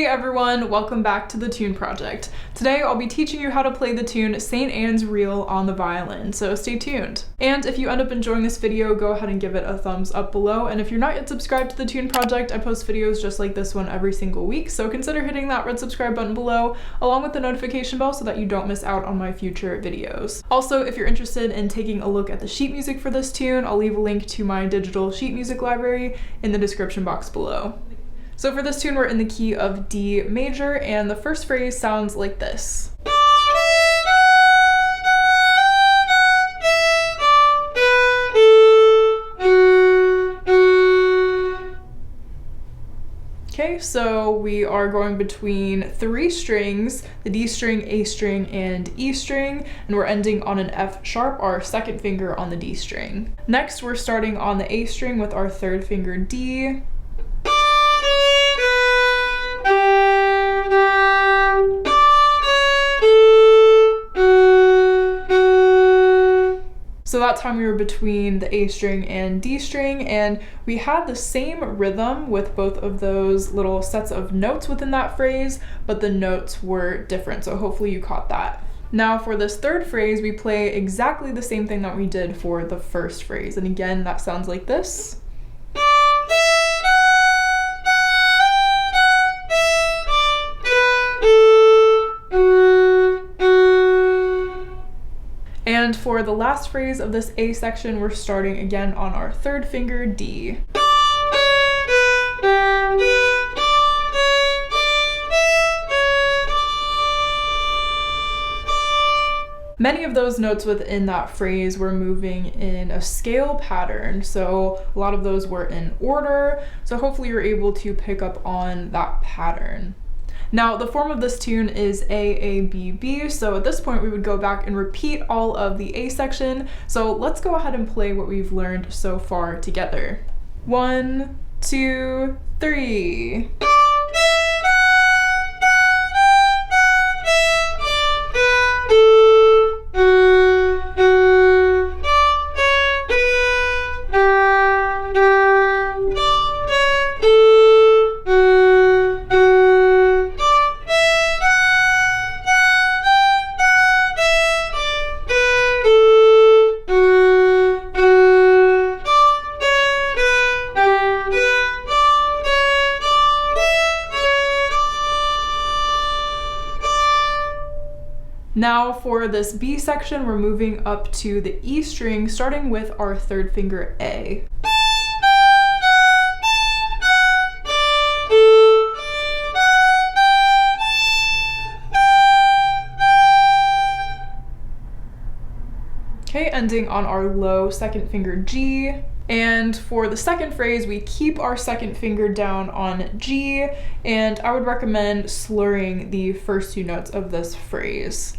everyone, welcome back to the Tune Project. Today I'll be teaching you how to play the tune St. Anne's Reel on the violin, so stay tuned. And if you end up enjoying this video, go ahead and give it a thumbs up below, and if you're not yet subscribed to the Tune Project, I post videos just like this one every single week, so consider hitting that red subscribe button below, along with the notification bell so that you don't miss out on my future videos. Also, if you're interested in taking a look at the sheet music for this tune, I'll leave a link to my digital sheet music library in the description box below. So for this tune, we're in the key of D major, and the first phrase sounds like this. Okay, so we are going between three strings, the D string, A string, and E string, and we're ending on an F sharp, our second finger on the D string. Next, we're starting on the A string with our third finger D. So that time we were between the A string and D string, and we had the same rhythm with both of those little sets of notes within that phrase, but the notes were different, so hopefully you caught that. Now for this third phrase, we play exactly the same thing that we did for the first phrase, and again, that sounds like this. And for the last phrase of this A section, we're starting again on our third finger, D. Many of those notes within that phrase were moving in a scale pattern, so a lot of those were in order, so hopefully you're able to pick up on that pattern. Now, the form of this tune is A-A-B-B, so at this point we would go back and repeat all of the A section. So let's go ahead and play what we've learned so far together. 1, 2, 3. Now for this B section, we're moving up to the E string, starting with our third finger A. Okay, ending on our low second finger G. And for the second phrase, we keep our second finger down on G, and I would recommend slurring the first two notes of this phrase.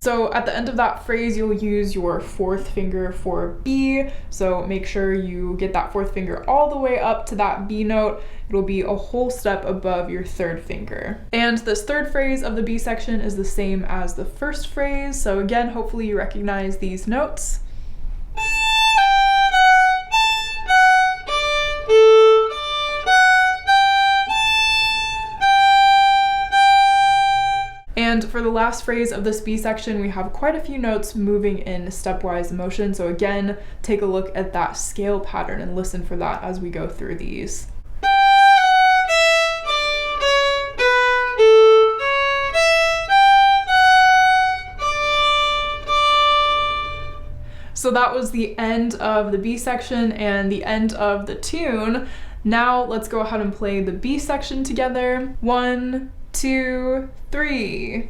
So at the end of that phrase, you'll use your fourth finger for B, so make sure you get that fourth finger all the way up to that B note. It'll be a whole step above your third finger. And this third phrase of the B section is the same as the first phrase, so again, hopefully you recognize these notes. And for the last phrase of this B section, we have quite a few notes moving in stepwise motion. So again, take a look at that scale pattern and listen for that as we go through these. So that was the end of the B section and the end of the tune. Now let's go ahead and play the B section together. 1, 2, 3.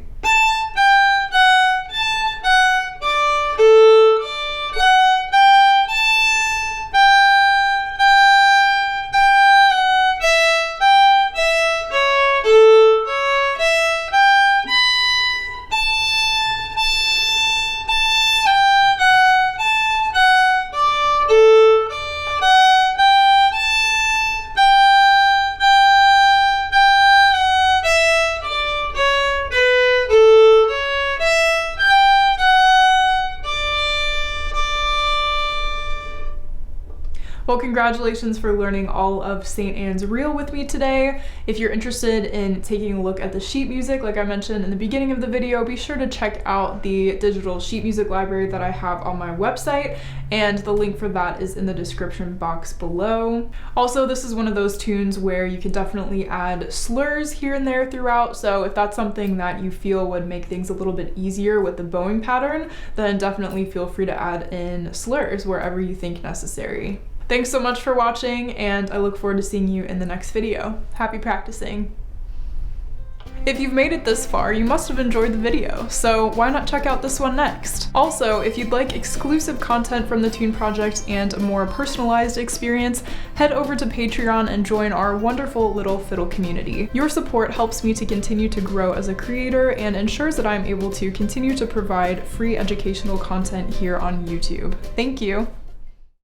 Well, congratulations for learning all of St. Anne's Reel with me today. If you're interested in taking a look at the sheet music, like I mentioned in the beginning of the video, be sure to check out the digital sheet music library that I have on my website, and the link for that is in the description box below. Also, this is one of those tunes where you can definitely add slurs here and there throughout, so if that's something that you feel would make things a little bit easier with the bowing pattern, then definitely feel free to add in slurs wherever you think necessary. Thanks so much for watching, and I look forward to seeing you in the next video. Happy practicing! If you've made it this far, you must have enjoyed the video, so why not check out this one next? Also, if you'd like exclusive content from the Tune Project and a more personalized experience, head over to Patreon and join our wonderful little Fiddle community. Your support helps me to continue to grow as a creator and ensures that I'm able to continue to provide free educational content here on YouTube. Thank you!